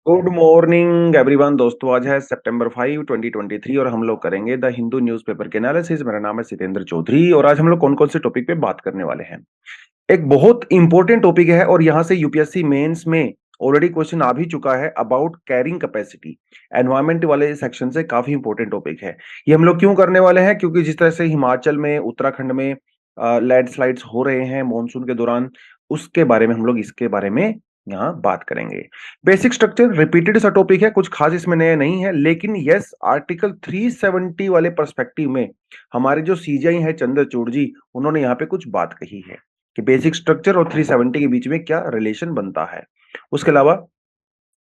Good morning everyone. दोस्तों, आज है सितंबर 5 2023 और हम लोग करेंगे द हिंदू न्यूज़पेपर के एनालिसिस। मेरा नाम है सितेंद्र चौधरी और आज हम लोग कौन कौन से टॉपिक पे बात करने वाले हैं। एक बहुत इंपॉर्टेंट टॉपिक है और यहाँ से यूपीएससी मेंस में ऑलरेडी क्वेश्चन आ भी चुका है अबाउट कैरिंग कैपेसिटी। एनवायरमेंट वाले सेक्शन से काफी इंपॉर्टेंट टॉपिक है। ये हम लोग क्यों करने वाले हैं? क्योंकि जिस तरह से हिमाचल में, उत्तराखंड में लैंडस्लाइड्स हो रहे हैं मॉनसून के दौरान, उसके बारे में हम लोग इसके बारे में यहाँ बात करेंगे। बेसिक स्ट्रक्चर रिपीटेड सा टॉपिक है, कुछ खास इसमें नया नहीं है, लेकिन यस, आर्टिकल 370 वाले पर्सपेक्टिव में हमारे जो सीजीआई है चंद्रचूड़ जी, उन्होंने यहाँ पे कुछ बात कही है कि बेसिक स्ट्रक्चर और 370 के बीच में क्या रिलेशन बनता है। उसके अलावा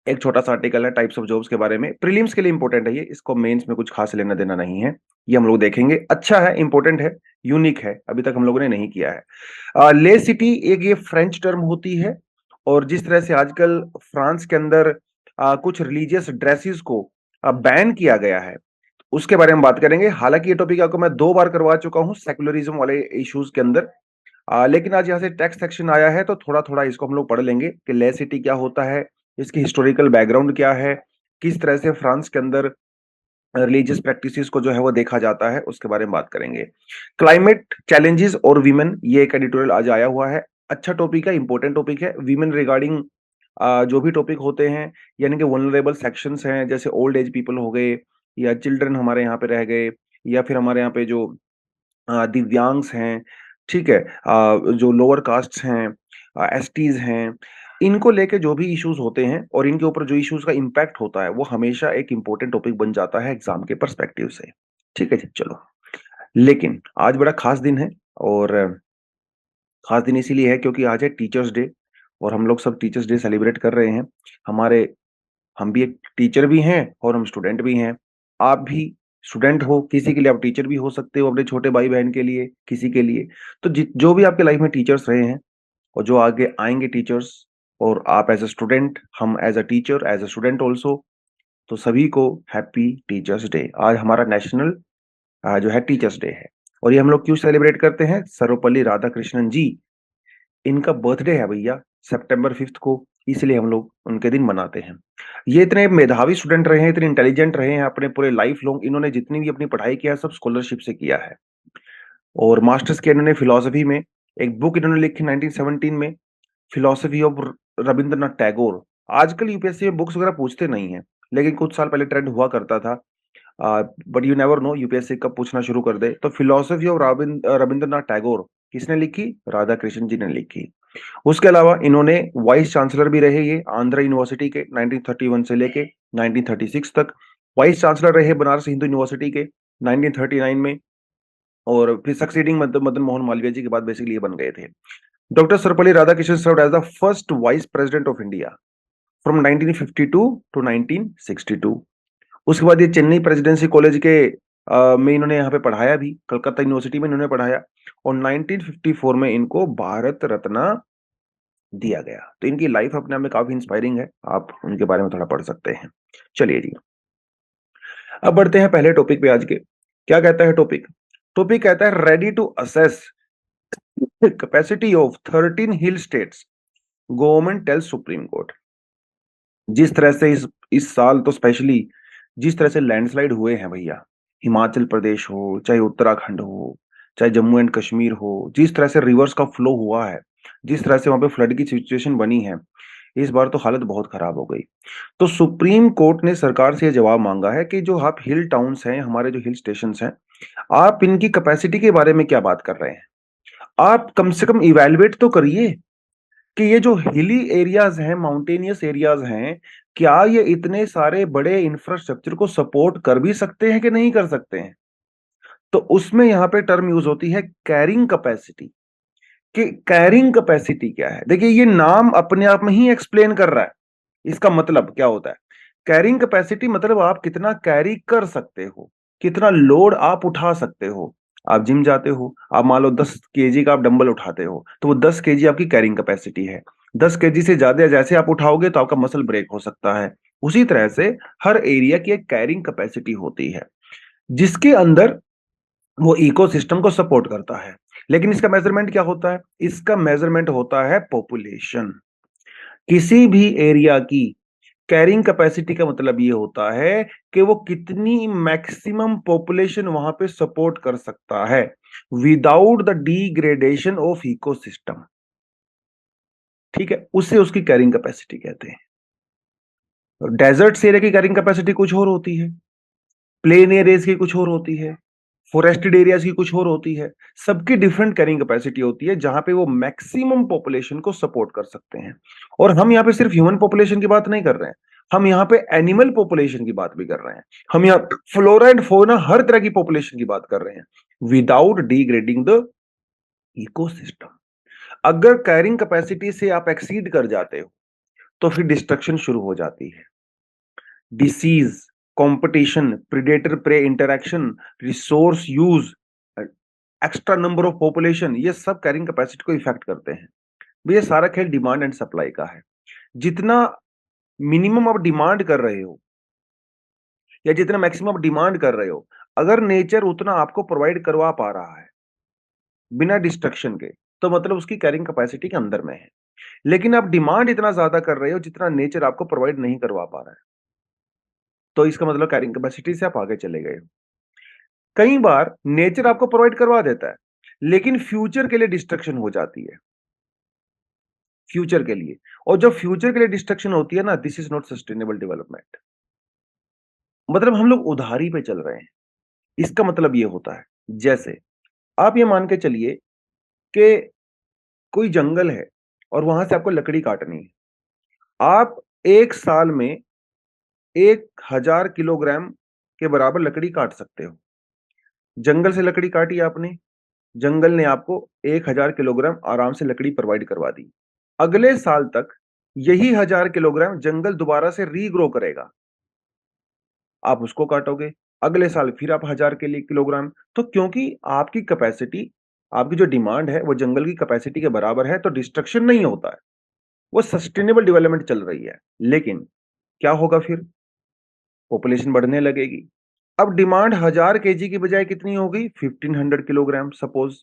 एक छोटा सा आर्टिकल है टाइप्स ऑफ जॉब्स के बारे में, प्रीलिम्स के लिए इंपॉर्टेंट है ये, इसको मेंस में कुछ खास लेना देना नहीं है। ये हम लोग देखेंगे, अच्छा है, इंपॉर्टेंट है, यूनिक है, अभी तक हम लोगों ने नहीं किया है। ले सिटी एक ये फ्रेंच टर्म होती है और जिस तरह से आजकल फ्रांस के अंदर कुछ रिलीजियस ड्रेसेस को बैन किया गया है, उसके बारे में बात करेंगे। हालांकि ये टॉपिक आपको मैं 2 बार करवा चुका हूँ सेकुलरिज्म वाले इश्यूज के अंदर। लेकिन आज यहाँ से टेक्स्ट सेक्शन आया है तो थोड़ा थोड़ा इसको हम लोग पढ़ लेंगे कि लेसिटी क्या होता है, इसकी हिस्टोरिकल बैकग्राउंड क्या है, किस तरह से फ्रांस के अंदर रिलीजियस प्रैक्टिसेस को जो है वो देखा जाता है, उसके बारे में बात करेंगे। क्लाइमेट चैलेंजेस और वीमेन, ये एक एडिटोरियल आज आया हुआ है, अच्छा टॉपिक है, इंपॉर्टेंट टॉपिक है। वीमेन रिगार्डिंग जो भी टॉपिक होते हैं, यानी कि वल्नरेबल सेक्शंस हैं, जैसे ओल्ड एज पीपल हो गए या चिल्ड्रन हमारे यहाँ पे रह गए, या फिर हमारे यहाँ पे जो दिव्यांग्स हैं, ठीक है, जो लोअर कास्ट्स हैं, एसटीज हैं, इनको लेके जो भी इश्यूज होते हैं और इनके ऊपर जो इश्यूज का इम्पैक्ट होता है, वो हमेशा एक इंपॉर्टेंट टॉपिक बन जाता है एग्जाम के पर्सपेक्टिव से। ठीक है जी, चलो। लेकिन आज बड़ा खास दिन है और खास दिन इसीलिए है क्योंकि आज है टीचर्स डे और हम लोग सब टीचर्स डे सेलिब्रेट कर रहे हैं। हमारे हम भी एक टीचर भी हैं और हम स्टूडेंट भी हैं। आप भी स्टूडेंट हो, किसी के लिए आप टीचर भी हो सकते हो, अपने छोटे भाई बहन के लिए, किसी के लिए। तो जो भी आपके लाइफ में टीचर्स रहे हैं और जो आगे आएंगे टीचर्स, और आप एज अ स्टूडेंट, हम as a teacher, as a student also, तो सभी को हैप्पी टीचर्स डे। आज हमारा नेशनल जो है टीचर्स डे है। और ये हम लोग क्यों सेलिब्रेट करते हैं? सर्वपल्ली राधाकृष्णन जी, इनका बर्थडे है भैया, September 5 को, इसलिए हम लोग उनके दिन मनाते हैं। ये इतने मेधावी स्टूडेंट रहे हैं, इतने इंटेलिजेंट रहे हैं अपने पूरे लाइफ लॉन्ग, इन्होंने जितनी भी अपनी पढ़ाई किया है सब स्कॉलरशिप से किया है। और मास्टर्स किया इन्होंने फिलोसफी में। एक बुक इन्होंने लिखी 1917 में, फिलोसफी ऑफ रविंद्रनाथ टैगोर। आजकल यूपीएससी में बुक्स वगैरह पूछते नहीं है, लेकिन कुछ साल पहले ट्रेंड हुआ करता था। But you never know UPSC कब पूछना शुरू कर दे। तो फिलोसफी ऑफ रविंद्रनाथ टैगोर किसने लिखी? राधा कृष्ण जी ने लिखी। उसके अलावा इन्होंने वाइस चांसलर भी रहे, ये आंध्र यूनिवर्सिटी के 1931 से लेके 1936 तक। वाइस चांसलर रहे बनारस हिंदू यूनिवर्सिटी के 1939 में, और फिर सक्सीडिंग मदन मोहन मालवीय जी के बाद बेसिकली ये बन गए थे। Doctor Sarvepalli Radhakrishnan served as the first vice president of India from 1952 to 1962। उसके बाद ये चेन्नई प्रेसिडेंसी कॉलेज के में इन्होंने यहाँ पे पढ़ाया भी, कलकत्ता यूनिवर्सिटी में इन्होंने पढ़ाया, और 1954 में इनको भारत रत्न दिया गया। तो इनकी लाइफ अपने आप में काफी इंस्पायरिंग है, आप उनके बारे में थोड़ा पढ़ सकते हैं। चलिए जी, अब बढ़ते हैं पहले टॉपिक पे आज के। क्या कहता है टॉपिक? टॉपिक कहता है ready to assess capacity of 13 hill states, government tells supreme court. जिस तरह से इस साल तो स्पेशली जिस तरह से लैंडस्लाइड हुए हैं भैया, हिमाचल प्रदेश हो, चाहे उत्तराखंड हो, चाहे जम्मू एंड कश्मीर हो, जिस तरह से रिवर्स का फ्लो हुआ है, जिस तरह से वहां पे फ्लड की सिचुएशन बनी है, इस बार तो हालत बहुत खराब हो गई। तो सुप्रीम कोर्ट ने सरकार से यह जवाब मांगा है कि जो आप हिल टाउन्स हैं, हमारे जो हिल स्टेशन हैं, आप इनकी कैपेसिटी के बारे में क्या बात कर रहे हैं? आप कम से कम इवेलुएट तो करिए कि ये जो हिली एरियाज हैं, माउंटेनियस एरियाज हैं, क्या ये इतने सारे बड़े इंफ्रास्ट्रक्चर को सपोर्ट कर भी सकते हैं कि नहीं कर सकते हैं? तो उसमें यहां पे टर्म यूज होती है कैरिंग कैपेसिटी। कि कैरिंग कैपेसिटी क्या है? देखिए, ये नाम अपने आप में ही एक्सप्लेन कर रहा है इसका मतलब क्या होता है। कैरिंग कैपेसिटी मतलब आप कितना कैरी कर सकते हो, कितना लोड आप उठा सकते हो। आप जिम जाते हो, आप मान लो 10 केजी का आप डंबल उठाते हो, तो वो 10 केजी आपकी कैरिंग कैपेसिटी है। 10 केजी से ज्यादा जैसे आप उठाओगे तो आपका मसल ब्रेक हो सकता है। उसी तरह से हर एरिया की एक कैरिंग कैपेसिटी होती है, जिसके अंदर वो इकोसिस्टम को सपोर्ट करता है। लेकिन इसका मेजरमेंट क्या होता है? इसका मेजरमेंट होता है पॉपुलेशन। किसी भी एरिया की कैरिंग कैपेसिटी का मतलब ये होता है कि वो कितनी मैक्सिमम पॉपुलेशन वहां पे सपोर्ट कर सकता है without the degradation of ecosystem. ठीक है, उससे उसकी कैरिंग कैपेसिटी कहते हैं। डेजर्ट एरिया की कैरिंग कैपेसिटी कुछ और होती है, प्लेन एरियाज की कुछ और होती है, फॉरेस्टेड एरियाज की कुछ और होती है। सबकी डिफरेंट कैरिंग कैपेसिटी होती है जहां पे वो मैक्सिमम पॉपुलेशन को सपोर्ट कर सकते हैं। और हम यहाँ पे सिर्फ ह्यूमन पॉपुलेशन की बात नहीं कर रहे हैं, हम यहाँ पे एनिमल पॉपुलेशन की बात भी कर रहे हैं। हम यहाँ फ्लोरा एंड फौना हर तरह की पॉपुलेशन की बात कर रहे हैं विदाउट डिग्रेडिंग द इकोसिस्टम। अगर कैरिंग कैपेसिटी से आप एक्सीड कर जाते हो तो फिर डिस्ट्रक्शन शुरू हो जाती है। Disease, competition, predator prey interaction, resource use, extra number of population, ये सब कैरिंग कैपेसिटी को इफेक्ट करते हैं। ये सारा खेल डिमांड एंड सप्लाई का है। जितना मिनिमम आप डिमांड कर रहे हो या जितना मैक्सिमम आप डिमांड कर रहे हो, अगर नेचर उतना आपको प्रोवाइड करवा पा रहा है बिना डिस्ट्रक्शन के, तो मतलब उसकी कैरिंग कैपेसिटी के अंदर में है। लेकिन आप डिमांड इतना ज्यादा कर रहे हो जितना नेचर आपको प्रोवाइड नहीं करवा पा रहा है, तो इसका मतलब कैरिंग कैपेसिटी से आप आगे चले गए हो। कई बार नेचर आपको प्रोवाइड करवा देता है लेकिन फ्यूचर के लिए डिस्ट्रक्शन हो जाती है, फ्यूचर के लिए। और जब फ्यूचर के लिए डिस्ट्रक्शन होती है ना, this is not sustainable development. मतलब हम लोग उधारी पे चल रहे हैं। इसका मतलब ये होता है, जैसे आप ये मान के चलिए कि कोई जंगल है और वहां से आपको लकड़ी काटनी है। आप एक साल में 1000 किलोग्राम के बराबर लकड़ी काट सकते हो। जंगल से लकड़ी काटी आपने, जंगल ने आपको 1000 किलोग्राम आराम से लकड़ी प्रोवाइड करवा दी। अगले साल तक यही 1000 किलोग्राम जंगल दोबारा से रीग्रो करेगा, आप उसको काटोगे। अगले साल फिर आप 1000 किलोग्राम। तो क्योंकि आपकी कैपेसिटी, आपकी जो डिमांड है वो जंगल की कैपेसिटी के बराबर है, तो डिस्ट्रक्शन नहीं होता है, वो सस्टेनेबल डेवलपमेंट चल रही है। लेकिन क्या होगा फिर? पॉपुलेशन बढ़ने लगेगी। अब डिमांड 1000 केजी की बजाय कितनी हो गई? 1500 किलोग्राम सपोज।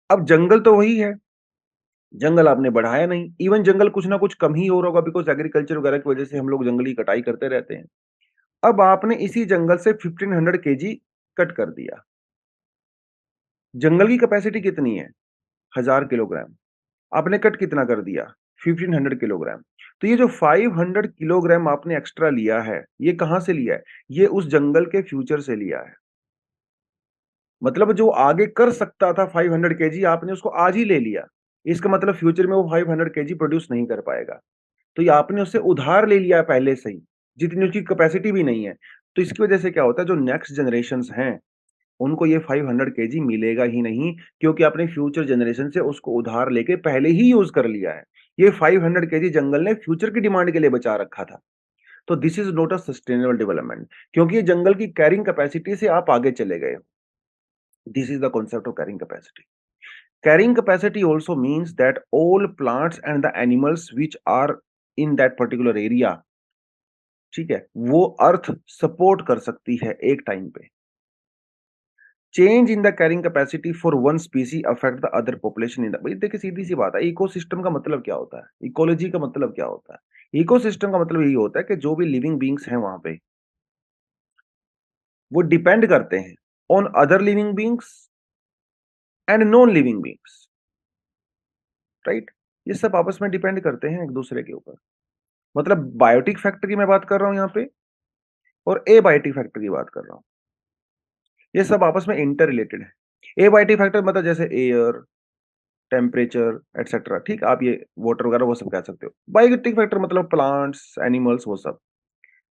अब जंगल तो वही है, जंगल आपने बढ़ाया नहीं, इवन जंगल कुछ ना कुछ कम ही हो रहा होगा, बिकॉज एग्रीकल्चर वगैरह की वजह से हम लोग जंगली कटाई करते रहते हैं। अब आपने इसी जंगल से 1500 केजी कट कर दिया। जंगल की कैपेसिटी कितनी है? 1000 किलोग्राम। आपने कट कितना कर दिया? 1500 किलोग्राम। तो ये जो 500 किलोग्राम आपने एक्स्ट्रा लिया है, ये कहां से लिया है? ये उस जंगल के फ्यूचर से लिया है। मतलब जो आगे कर सकता था 500 केजी, आपने उसको आज ही ले लिया। इसका मतलब फ्यूचर में वो 500 केजी प्रोड्यूस नहीं कर पाएगा। तो ये आपने उससे उधार ले लिया है पहले से ही, जितनी उसकी कैपेसिटी भी नहीं है। तो इसकी वजह से क्या होता है, जो नेक्स्ट जनरेशंस हैं उनको ये 500 केजी मिलेगा ही नहीं, क्योंकि आपने फ्यूचर जनरेशन से उसको उधार लेके पहले ही यूज कर लिया है। ये 500 केजी जंगल ने फ्यूचर की डिमांड के लिए बचा रखा था। तो this is not a sustainable development, क्योंकि ये जंगल की कैरिंग कैपेसिटी से आप आगे चले गए हो। This is the concept of carrying capacity. Carrying capacity also means that all plants and the animals which are in that particular area, ठीक है, वो अर्थ सपोर्ट कर सकती है एक टाइम पे। Change in the carrying capacity for one स्पीसी affect the other population in the, भाई देखिए सीधी सी बात है, इकोसिस्टम का मतलब क्या होता है, इकोलॉजी का मतलब क्या होता है? इकोसिस्टम का मतलब यही होता है कि जो भी लिविंग बींग्स हैं वहां पे, वो डिपेंड करते हैं on other living beings and non living beings, right? ये सब आपस में डिपेंड करते हैं एक दूसरे के ऊपर। मतलब बायोटिक फैक्टर की मैं बात कर रहा हूं यहाँ पे, और एबायोटिक फैक्टर की बात कर रहा हूँ। ये सब आपस में इंटर रिलेटेड है। एबायोटिक फैक्टर मतलब जैसे एयर, टेम्परेचर एटसेट्रा, ठीक, आप ये वाटर वगैरह वो सब कह सकते हो। बायोटिक फैक्टर मतलब प्लांट्स, एनिमल्स, वो सब,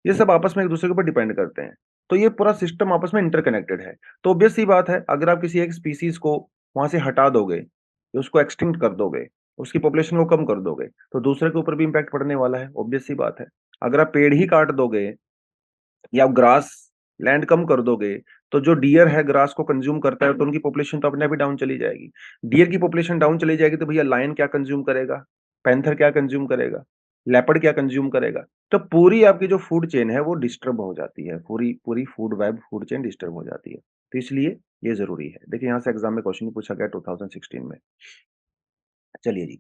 ये सब आपस में एक दूसरे के ऊपर डिपेंड करते हैं। तो ये पूरा सिस्टम आपस में इंटरकनेक्टेड है। तो ऑब्वियस सी बात है, अगर आप किसी एक स्पीसीज को वहां से हटा दोगे, उसको एक्सटिंक्ट कर दोगे, उसकी पॉपुलेशन को कम कर दोगे, तो दूसरे के ऊपर भी इंपैक्ट पड़ने वाला है, ऑब्वियस सी बात है। अगर आप पेड़ ही काट दोगे या ग्रास लैंड कम कर दोगे, तो जो डियर है ग्रास को कंज्यूम करता है, तो उनकी पॉपुलेशन तो अपने आप ही डाउन चली जाएगी। डियर की पॉपुलेशन डाउन चली जाएगी तो भैया लायन क्या कंज्यूम करेगा? पैंथर क्या कंज्यूम करेगा? लेपर्ड क्या कंज्यूम करेगा? तो पूरी आपकी जो फूड चेन है वो डिस्टर्ब हो जाती है, पूरी पूरी food web, food chain disturb हो जाती है। तो इसलिए ये जरूरी है। देखिए यहाँ से एग्जाम में क्वेश्चन पूछा गया 2016 में। चलिए जी,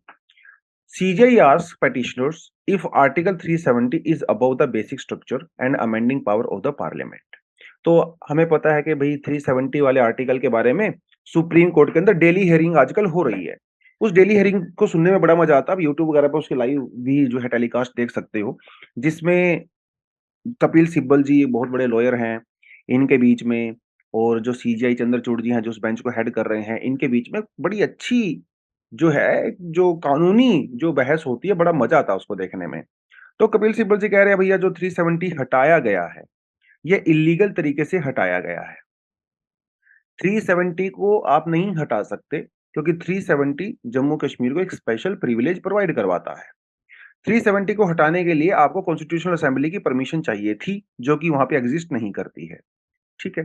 CJI asks petitioners if Article 370 is above the basic structure and amending power of the parliament. तो हमें पता है कि भाई 370 वाले आर्टिकल के बारे में सुप्रीम कोर्ट के अंदर डेली हियरिंग आजकल हो रही है। उस डेली हियरिंग को सुनने में बड़ा मजा आता है। आप यूट्यूब वगैरह पे उसके लाइव भी जो है टेलीकास्ट देख सकते हो, जिसमें कपिल सिब्बल जी बहुत बड़े लॉयर हैं, इनके बीच में और जो सीजीआई चंद्रचूड़ जी हैं, जो उस बेंच को हेड कर रहे हैं, इनके बीच में बड़ी अच्छी जो है, जो कानूनी जो बहस होती है, बड़ा मजा आता है उसको देखने में। तो कपिल सिब्बल जी कह रहे हैं भैया जो 370 हटाया गया है, ये इल्लीगल तरीके से हटाया गया है। 370 को आप नहीं हटा सकते क्योंकि 370 जम्मू कश्मीर को एक स्पेशल प्रिविलेज प्रोवाइड करवाता है। 370 को हटाने के लिए आपको कॉन्स्टिट्यूशनल असेंबली की परमिशन चाहिए थी, जो कि वहां पे एग्जिस्ट नहीं करती है। ठीक है।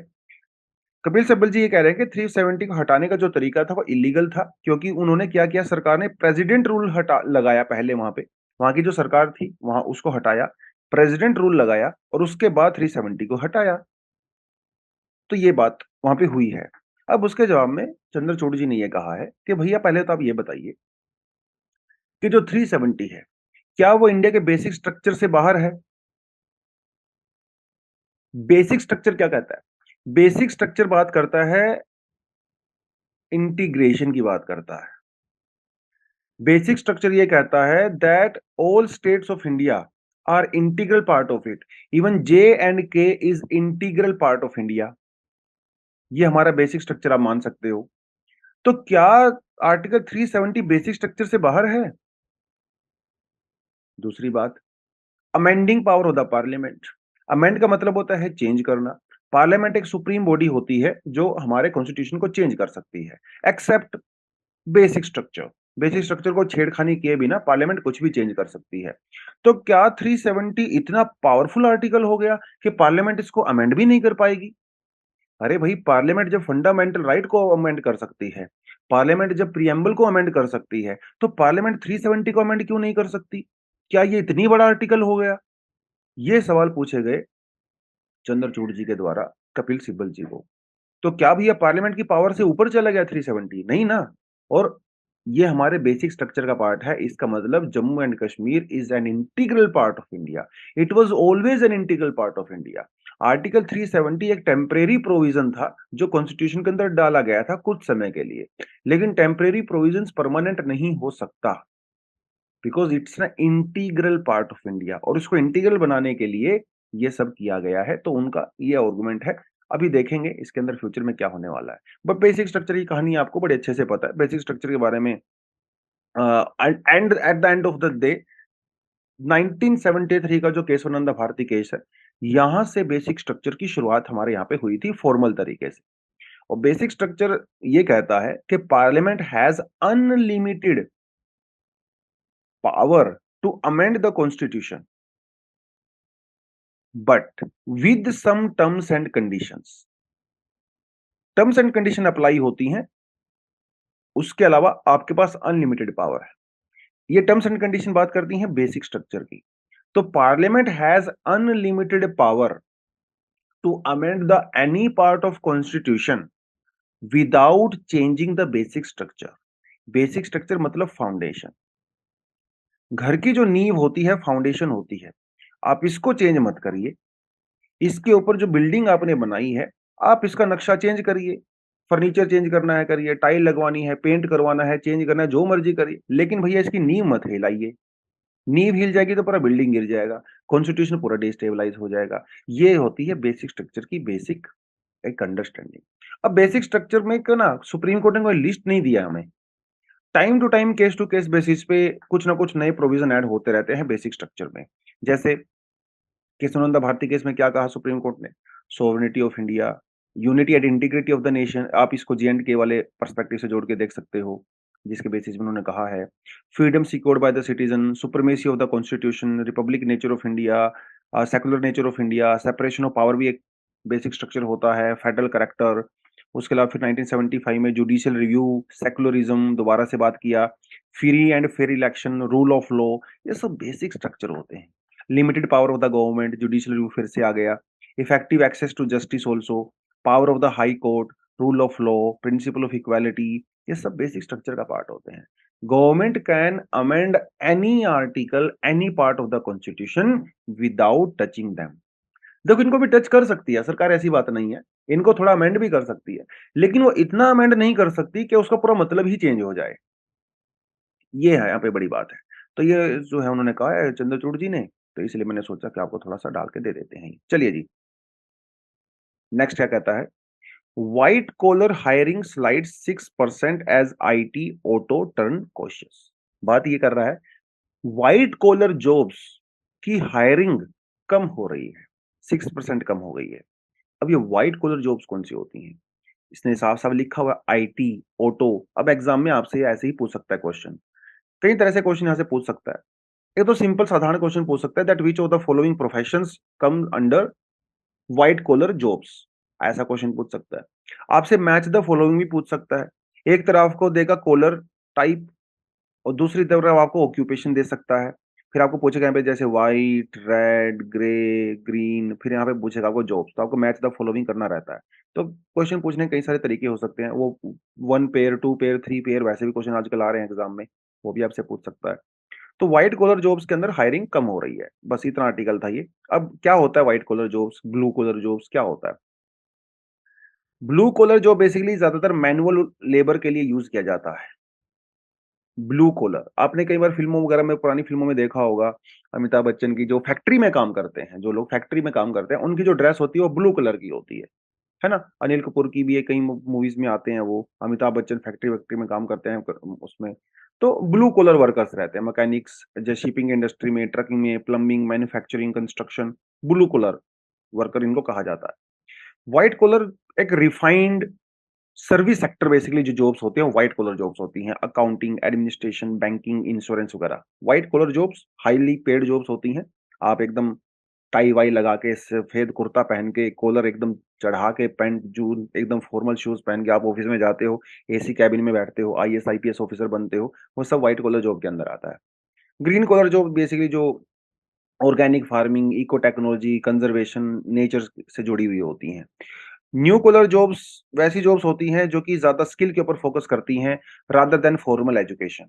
कपिल सिब्बल जी ये कह रहे हैं कि 370 को हटाने का जो तरीका था वो इलीगल था, क्योंकि उन्होंने क्या किया, सरकार ने प्रेसिडेंट रूल हटा लगाया पहले वहां पे, वहां की जो सरकार थी वहां उसको हटाया, प्रेसिडेंट रूल लगाया और उसके बाद 370 को हटाया। तो ये बात वहां पे हुई है। अब उसके जवाब में चंद्रचूड़ जी ने ये कहा है कि भैया पहले तो आप ये बताइए कि जो 370 है, क्या वो इंडिया के बेसिक स्ट्रक्चर से बाहर है? बेसिक स्ट्रक्चर क्या कहता है? बेसिक स्ट्रक्चर बात करता है, इंटीग्रेशन की बात करता है। बेसिक स्ट्रक्चर ये कहता है that all states of India are integral part of it, even J and K is integral part of India. ये हमारा बेसिक स्ट्रक्चर आप मान सकते हो। तो क्या आर्टिकल 370 बेसिक स्ट्रक्चर से बाहर है? दूसरी बात, amending power of the parliament. Amend का मतलब होता है चेंज करना। पार्लियामेंट एक सुप्रीम बॉडी होती है जो हमारे कॉन्स्टिट्यूशन को चेंज कर सकती है, except basic structure. Basic structure को छेड़खानी किए बिना पार्लियामेंट कुछ भी चेंज कर सकती है। तो क्या 370 इतना पावरफुल आर्टिकल हो गया कि पार्लियामेंट इसको अमेंड भी नहीं कर पाएगी? अरे भाई, पार्लियामेंट जब फंडामेंटल राइट को अमेंड कर सकती है, पार्लियामेंट जब प्रियम्बल को अमेंड कर सकती है, तो पार्लियामेंट 370 को अमेंड क्यों नहीं कर सकती? क्या ये इतनी बड़ा आर्टिकल हो गया? ये सवाल पूछे गए चंद्रचूड़ जी के द्वारा कपिल सिब्बल जी को। तो क्या भैया पार्लियामेंट की पावर से ऊपर चला गया 370? नहीं ना। और ये हमारे बेसिक स्ट्रक्चर का पार्ट है। इसका मतलब Jammu and Kashmir is an integral part of India. It was always an integral part of India. Article 370 एक टेम्परेरी प्रोविजन था जो कॉन्स्टिट्यूशन के अंदर डाला गया था कुछ समय के लिए, लेकिन टेम्परेरी प्रोविजंस परमानेंट नहीं हो सकता, because it's an integral part of India. और इसको इंटीग्रल बनाने के लिए ये सब किया गया है। तो उनका ये आर्गुमेंट है। अभी देखेंगे इसके अंदर फ्यूचर में क्या होने वाला है। बट बेसिक स्ट्रक्चर की कहानी आपको बड़े अच्छे से पता है। बेसिक स्ट्रक्चर के बारे में and at the end of the day 1973 का जो केशवानंद भारती केस है, यहां से बेसिक स्ट्रक्चर की शुरुआत हमारे यहाँ पे हुई थी फॉर्मल तरीके से। और बेसिक स्ट्रक्चर ये कहता है कि parliament has unlimited power to amend the constitution but with some terms and conditions. Terms and condition apply होती हैं, उसके अलावा आपके पास अनलिमिटेड पावर है। ये टर्म्स एंड कंडीशन बात करती हैं बेसिक स्ट्रक्चर की। तो parliament has unlimited power to amend the any part of constitution without changing the basic structure. Basic structure मतलब फाउंडेशन। घर की जो नींव होती है, फाउंडेशन होती है, आप इसको चेंज मत करिए। इसके ऊपर जो बिल्डिंग आपने बनाई है, आप इसका नक्शा चेंज करिए, फर्नीचर चेंज करना है करिए, टाइल लगवानी है, पेंट करवाना है, चेंज करना है, जो मर्जी करिए, लेकिन भैया इसकी नींव मत हिलाइए। नींव हिल जाएगी तो पूरा बिल्डिंग गिर जाएगा, कॉन्स्टिट्यूशन पूरा डिस्टेबलाइज हो जाएगा। ये होती है बेसिक स्ट्रक्चर की बेसिक एक अंडरस्टैंडिंग। अब बेसिक स्ट्रक्चर में क्या ना, सुप्रीम कोर्ट ने कोई लिस्ट नहीं दिया हमें। Time to time, case to case basis पे कुछ ना कुछ नए प्रोविजन ऐड होते रहते हैं बेसिक स्ट्रक्चर में। जैसे केशवानंद भारती केस में क्या कहा सुप्रीम कोर्ट ने, sovereignty of India, unity and integrity of the nation. आप इसको जे&के वाले पर्सपेक्टिव से जोड़ के देख सकते हो, जिसके बेसिस में उन्होंने कहा है freedom secured by the citizen, supremacy of the constitution, Republic nature of India, secular nature of India, separation of power भी एक बेसिक स्ट्रक्चर होता है, फेडरल करेक्टर। उसके अलावा फिर 1975 में जुडिशियल रिव्यू, सेकुलरिज्म दोबारा से बात किया, free and fair election, rule of law. ये सब बेसिक स्ट्रक्चर होते हैं। Limited power of the government, judicial review फिर से आ गया, effective access to justice also, power of the high court, rule of law, principle of equality. ये सब बेसिक स्ट्रक्चर का पार्ट होते हैं। Government can amend any article, any part of the constitution without touching them. देखो इनको भी touch कर सकती है सरकार, ऐसी बात नहीं है, इनको थोड़ा अमेंड भी कर सकती है, लेकिन वो इतना अमेंड नहीं कर सकती कि उसका पूरा मतलब ही चेंज हो जाए। ये है यहाँ पे बड़ी बात है। तो ये जो है उन्होंने कहा है चंद्रचूड़ जी ने, तो इसलिए मैंने सोचा कि आपको थोड़ा-सा डाल के दे देते हैं। चलिए जी, नेक्स्ट क्या कहता है? White collar hiring slides 6% as IT auto turn cautious. बात ये कर रहा है, व्हाइट कॉलर जॉब्स की हायरिंग कम हो रही है, 6% कम हो गई है। अब ये व्हाइट कॉलर जॉब्स कौन-सी होती हैं? इसने साफ-साफ लिखा हुआ है आईटी, ऑटो। अब एग्ज़ाम में आपसे ऐसे ही पूछ सकता है क्वेश्चन। कई तरह से क्वेश्चन यहाँ से पूछ सकता है। एक तो सिंपल साधारण क्वेश्चन पूछ सकता है that which of the following professions come under white collar jobs, ऐसा क्वेश्चन पूछ सकता है। आपसे मैच द फॉलोइंग भी पूछ सकता है। एक तरफ आपको देगा कॉलर टाइप और दूसरी तरफ आपको ऑक्यूपेशन दे सकता है। फिर आपको पूछेगा यहाँ पे जैसे व्हाइट, रेड, ग्रे, ग्रीन, फिर यहाँ पे पूछेगा आपको जॉब्स, तो आपको मैच द फॉलोइंग करना रहता है। तो क्वेश्चन पूछने के कई सारे तरीके हो सकते हैं। वो 1 पेयर, 2 पेयर, 3 पेयर वैसे भी क्वेश्चन आजकल आ रहे हैं एग्जाम में, वो भी आपसे पूछ सकता है। तो व्हाइट कॉलर जॉब्स के अंदर हायरिंग कम हो रही है। बस इतना आर्टिकल था ये। अब क्या होता है white collar jobs, blue collar jobs क्या होता है? ब्लू कॉलर जॉब बेसिकली ज्यादातर मैनुअल लेबर के लिए यूज किया जाता है। ब्लू कॉलर आपने कई बार फिल्मों वगैरह में, पुरानी फिल्मों में देखा होगा, अमिताभ बच्चन की जो फैक्ट्री में काम करते हैं, जो लोग फैक्ट्री में काम करते हैं, उनकी जो ड्रेस होती है वो ब्लू कलर की होती है ना? अनिल कपूर की भी ये कई मूवीज में आते हैं वो, अमिताभ बच्चन फैक्ट्री वैक्ट्री में काम करते हैं उसमें। तो ब्लू कॉलर वर्कर्स रहते हैं, मैकेनिक्स, जैसे शिपिंग इंडस्ट्री में, ट्रकिंग में, plumbing, manufacturing, construction, blue collar worker इनको कहा जाता है। व्हाइट कॉलर एक रिफाइंड सर्विस सेक्टर बेसिकली जो जॉब्स होते हैं, व्हाइट कॉलर जॉब्स होती हैं। अकाउंटिंग, एडमिनिस्ट्रेशन, बैंकिंग, इंश्योरेंस वगैरह। White collar jobs highly paid jobs होती हैं। आप एकदम टाई वाई लगा के, सफेद कुर्ता पहन के, कॉलर एकदम चढ़ा के, पैंट जून एकदम फॉर्मल शूज पहन के आप ऑफिस में जाते हो, एसी कैबिन में बैठते हो, आईएएस आईपीएस ऑफिसर बनते हो, वो सब व्हाइट कॉलर जॉब के अंदर आता है। ग्रीन कॉलर जॉब बेसिकली जो organic farming, eco technology, conservation, nature से जुड़ी हुई होती हैं। न्यू कॉलर जॉब्स वैसी जॉब्स होती हैं जो कि ज़्यादा स्किल के ऊपर फोकस करती हैं रादर देन फॉर्मल एजुकेशन।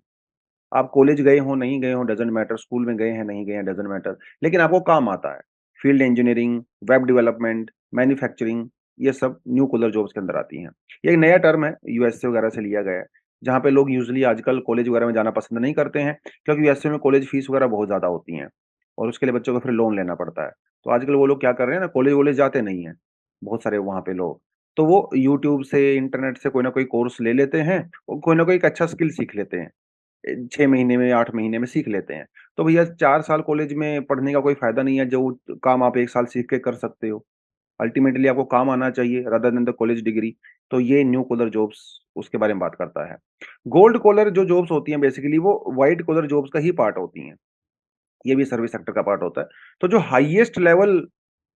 आप कॉलेज गए हो, नहीं गए हो, डज़न्ट मैटर, स्कूल में गए हैं, नहीं गए हैं, डज़न्ट मैटर, लेकिन आपको काम आता है। Field engineering, web development, manufacturing, ये सब न्यू कॉलर जॉब्स के अंदर आती हैं। ये एक नया टर्म है, यूएसए वगैरह से लिया गया है, जहाँ पे लोग यूजुअली आजकल कॉलेज वगैरह में जाना पसंद नहीं करते हैं, क्योंकि यूएसए में कॉलेज फीस वगैरह बहुत ज़्यादा होती हैं और उसके लिए बच्चों को फिर लोन लेना पड़ता है। तो आजकल वो लोग क्या कर रहे हैं ना, कॉलेज वॉलेज जाते नहीं हैं, बहुत सारे वहाँ पे लोग। तो वो यूट्यूब से, इंटरनेट से कोई ना कोई कोर्स ले लेते हैं और कोई ना कोई एक अच्छा स्किल सीख लेते हैं। 6 महीने में, 8 महीने में सीख लेते हैं। तो भैया 4 साल कॉलेज में पढ़ने का कोई फ़ायदा नहीं है, जो काम आप 1 साल सीख के कर सकते हो। अल्टीमेटली आपको काम आना चाहिए rather than the college degree. तो ये न्यू कॉलर जॉब्स उसके बारे में बात करता है। गोल्ड कॉलर जो जॉब्स होती हैं बेसिकली वो व्हाइट कॉलर जॉब्स का ही पार्ट होती हैं। ये भी सर्विस सेक्टर का पार्ट होता है। तो जो हाईएस्ट लेवल,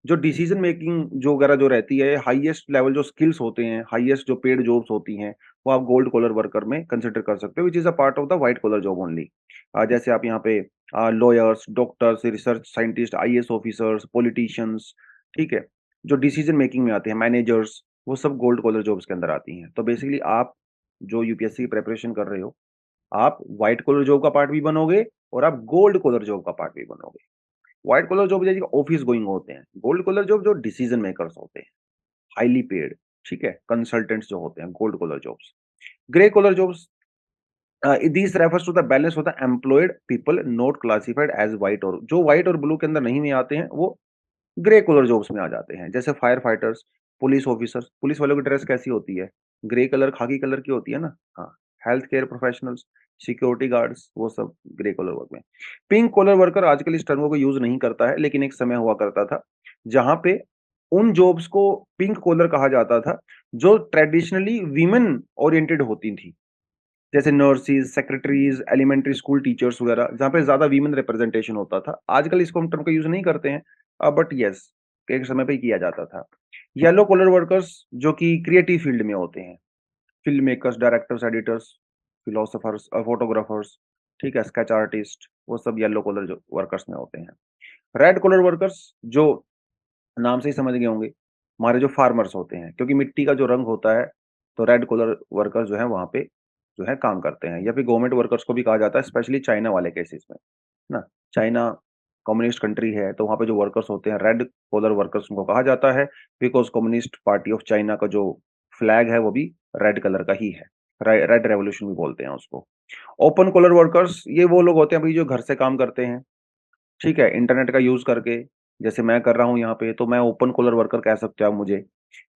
जो डिसीजन मेकिंग जो वगैरह जो रहती है, हाईएस्ट लेवल जो स्किल्स होते हैं, हाईएस्ट जो पेड जॉब्स होती हैं, वो आप गोल्ड कॉलर वर्कर में कंसिडर कर सकते हो, which is a part of the white collar job only. जैसे आप यहाँ पे lawyers, doctors, research scientist, IAS officers, politicians, ठीक है? जो डिसीजन मेकिंग में आते हैं, मैनेजर्स, वो सब गोल्ड कॉलर जॉब्स के अंदर आती हैं। तो बेसिकली आप जो यूपीएससी की प्रिपरेशन कर रहे हो, आप व्हाइट कॉलर जॉब का पार्ट भी बनोगे और आप गोल्ड कॉलर जॉब का पार्ट भी बनोगे। व्हाइट कॉलर जॉब जैसे ऑफिस गोइंग होते हैं, गोल्ड कॉलर जॉब जो डिसीजन मेकर्स होते हैं, हाईली पेड, ठीक है? कंसल्टेंट्स जो होते हैं, gold collar jobs. Grey collar jobs, this refers to the balance of the employed people not classified as white, और जो व्हाइट और ब्लू के अंदर नहीं में आते हैं, वो ग्रे कलर जॉब्स में आ जाते हैं। जैसे fire fighters, police officers, police वालों की ड्रेस कैसी होती है? ग्रे कलर, खाकी कलर की होती है ना? हाँ। Health care professionals, security guards, वो सब ग्रे कलर वर्क में। पिंक कॉलर वर्कर आजकल इस टर्म को यूज़ नहीं करता है, लेकिन एक समय हुआ करता था, जहाँ पे उन जॉब्स को पिंक कॉलर कहा जाता था, जो ट्रेडिशनली वीमेन ओरिएंटेड होती थी। जैसे nurses, secretaries, elementary school teachers वगैरह, जहाँ पे ज़्यादा वीमेन रिप्रेजेंटेशन होता था। आजकल इसको हम टर्म का यूज़ नहीं करते हैं, बट येस, एक समय पे किया जाता था। येलो कॉलर वर्कर्स जो कि क्रिएटिव फील्ड में होते हैं, film makers, directors, editors, philosophers, photographers, ठीक है, स्केच आर्टिस्ट, वो सब येलो कॉलर जो वर्कर्स में होते हैं। रेड कॉलर वर्कर्स जो नाम से ही समझ गए होंगे, हमारे जो फार्मर्स होते हैं, क्योंकि मिट्टी का जो रंग होता है, तो रेड कॉलर वर्कर्स जो हैं वहाँ पे जो है काम करते हैं, या फिर गवर्नमेंट वर्कर्स को भी कहा जाता है, स्पेशली चाइना वाले केसेस में, है ना? चाइना कम्युनिस्ट कंट्री है, तो वहाँ पे जो वर्कर्स होते हैं, रेड कॉलर वर्कर्स उनको कहा जाता है, because communist party of China का जो फ्लैग है, वो भी रेड कलर का ही है। रेड रेवोल्यूशन भी बोलते हैं उसको। ओपन कॉलर वर्कर्स ये वो लोग होते हैं भई जो घर से काम करते हैं, ठीक है? इंटरनेट का यूज़ करके, जैसे मैं कर रहा हूँ यहाँ पे, तो मैं ओपन कॉलर वर्कर कह सकते हो आप मुझे।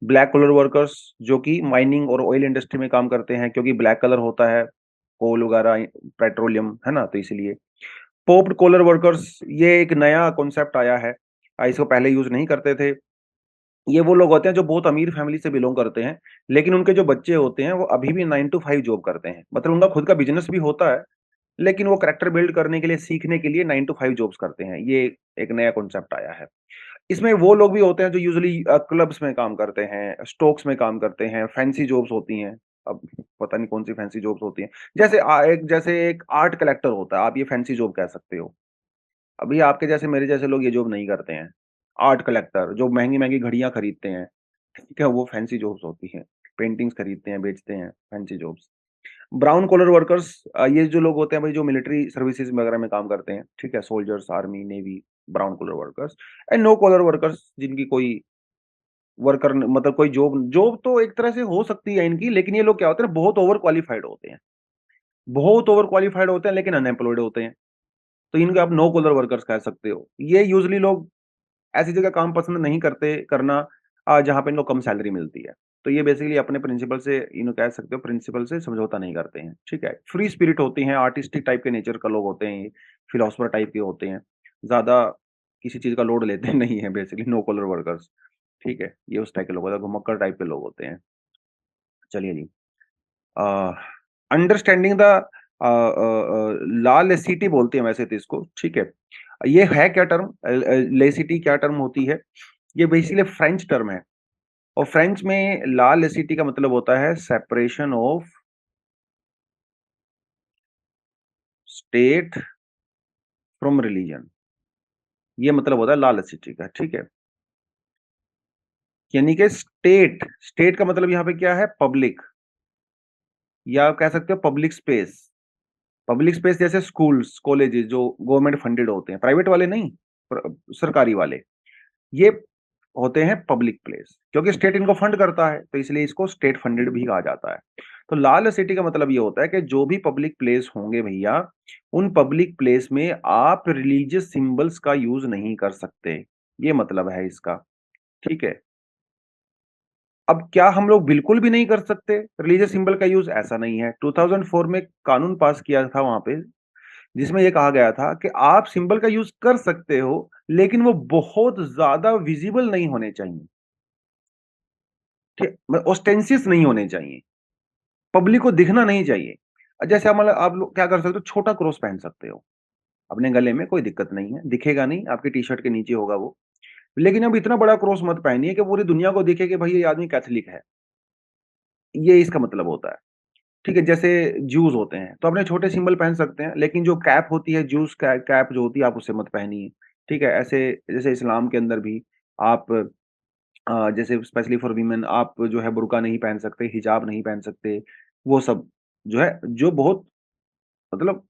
ब्लैक कॉलर वर्कर्स जो कि माइनिंग और ऑयल इंडस्ट्री में काम करते हैं, क्योंकि ब्लैक कलर होता है, कोल वगैरह, पेट्रोलियम, है ना? तो इसीलिए। पॉप्ड कॉलर वर्कर्स ये एक नया कॉन्सेप्ट आया है। इसको पहले यूज़ नहीं करते थे। ये वो लोग होते हैं जो बहुत अमीर फैमिली से बिलॉन्ग करते हैं, लेकिन उनके जो बच्चे होते हैं, वो अभी भी 9 टू 5 जॉब करते हैं। मतलब उनका खुद का बिज़नेस भी होता है, लेकिन वो कैरेक्टर बिल्ड करने के लिए, सीखने के लिए 9 टू 5 जॉब्स करते हैं। ये एक नया कॉन्सेप्ट आया है। इसमें वो लोग भी होते हैं जो यूजुअली क्लब्स में काम करते हैं, स्टोक्स में काम करते हैं, फैंसी जॉब्स होती हैं। अब पता नहीं कौन-सी फैंसी जॉब्स होती हैं। जैसे एक आर्ट कलेक्टर होता है, आप ये फैंसी जॉब कह सकते हो। अभी आपके जैसे, मेरे जैसे लोग ये जॉब नहीं करते हैं। आर्ट कलेक्टर जो महँगी-महँगी घड़ियाँ खरीदते हैं, ठीक है? वो फैंसी जॉब्स होती हैं। पेंटिंग्स खरीदते हैं, बेचते हैं, fancy jobs. Brown collar workers ये जो लोग होते हैं भाई, जो मिलिट्री सर्विसेज वगैरह में काम करते हैं, ठीक है? Soldiers, army, navy, brown collar workers and no collar workers, जिनकी कोई वर्कर मतलब कोई जॉब जॉब तो एक तरह से हो सकती है इनकी, लेकिन ये लोग क्या होते हैं, बहुत ओवर क्वालिफाइड होते हैं। बहुत ओवर क्वालिफाइड होते हैं, लेकिन अनएम्प्लॉयड होते हैं। तो इनको आप नो कॉलर वर्कर्स कह सकते हो। ये यूजुअली लोग ऐसी जगह काम पसंद नहीं करते करना, जहाँ पे इनको कम सैलरी मिलती है। तो ये बेसिकली अपने प्रिंसिपल से, कह सकते हो, प्रिंसिपल से समझौता नहीं करते हैं, ठीक है? फ्री स्पिरिट होती हैं, आर्टिस्टिक टाइप के नेचर का लोग होते हैं ये, फिलॉसफर टाइप के होते हैं। ज़्यादा किसी चीज़ का लोड लेते नहीं हैं बेसिकली नो कॉलर वर्कर्स, ठीक है? ये उस टाइप के लोग होते हैं, घुमक्कड़ टाइप के लोग होते हैं। चलिए जी। अ, अंडरस्टैंडिंग द ला लेसिटी बोलते हैं वैसे तो इसको, ठीक है? ये है क्या टर्म? लेसिटी क्या टर्म होती है? ये बेसिकली फ्रेंच टर्म है, और फ्रेंच में ला लेसिटी का मतलब होता है separation of state from religion. ये मतलब होता है ला लेसिटी का, ठीक है? यानी कि स्टेट का मतलब यहाँ पे क्या है? पब्लिक, या कह सकते हो पब्लिक स्पेस। पब्लिक स्पेस जैसे स्कूल्स, कॉलेजेस जो गवर्नमेंट फंडेड होते हैं, प्राइवेट वाले नहीं, सरकारी वाले। ये होते हैं पब्लिक प्लेस, क्योंकि स्टेट इनको फंड करता है, तो इसलिए इसको स्टेट फंडेड भी कहा जाता है। तो लाल सिटी का मतलब ये होता है कि जो भी पब्लिक प्लेस होंगे भैया, उन पब्लिक प्लेस में आप रिलीजियस सिंबल्स का यूज नहीं कर सकते। ये मतलब है इसका, ठीक है? अब क्या हम लोग बिल्कुल भी नहीं कर सकते रिलीजियस सिंबल का यूज? ऐसा नहीं है। 2004 में कानून पास किया था वहां पे, जिसमें ये कहा गया था कि आप सिंबल का यूज कर सकते हो, लेकिन वो बहुत ज्यादा विजिबल नहीं होने चाहिए, ठीक, ऑस्टेंशियस नहीं होने चाहिए, पब्लिक को दिखना नहीं चाहिए। जैसे आप मतलब आप लोग क्या कर सकते हो, छोटा क्रॉस पहन सकते हो अपने गले में, कोई दिक्कत नहीं है, दिखेगा नहीं, आपकी टी शर्ट के नीचे होगा वो। लेकिन अब इतना बड़ा क्रॉस मत पहनिए कि पूरी दुनिया को दिखे कि भाई ये आदमी कैथोलिक है। ये इसका मतलब होता है, ठीक है? जैसे ज्यूज होते हैं, तो अपने छोटे सिंबल पहन सकते हैं, लेकिन जो कैप होती है, ज्यूज कैप जो होती है, आप उससे मत पहनिए, ठीक है? ऐसे जैसे इस्लाम के अंदर भी आप जैसे स्पेशली फॉर वीमेन, आप जो है बुर्का नहीं पहन सकते, हिजाब नहीं पहन सकते, वो सब जो है, जो बहुत मतलब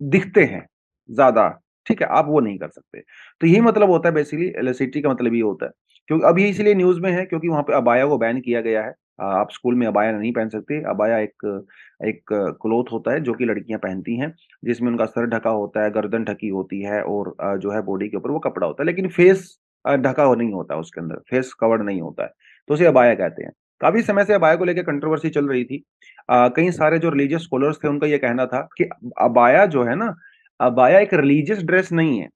दिखते हैं ज़्यादा, ठीक है? आप वो नहीं कर सकते। तो यही मतलब होता है बेसिकली, एलएसिटी का मतलब ये होता है। क्योंकि अब ये इसलिए न्यूज़ में है, क्योंकि वहाँ पे अबाया को बैन किया गया है। आप स्कूल में अबाया नहीं पहन सकते। अबाया एक एक क्लॉथ होता है जो कि लड़कियाँ पहनती हैं, जिसमें उनका सर ढका होता है, गर्दन ढकी होती है, और जो है बॉडी के ऊपर वो कपड़ा होता है, लेकिन फेस ढका हुआ नहीं होता उसके अंदर, फेस कवर्ड नहीं होता है। तो उसे अबाया कहते हैं। काफ़ी समय से अबाया को लेके कंट्रोवर्सी चल रही थी। कई सारे जो रिलीजियस स्कॉलर्स थे, उनका ये कहना था कि अबाया जो है ना, अबाया एक रिलीजियस ड्रेस नहीं है।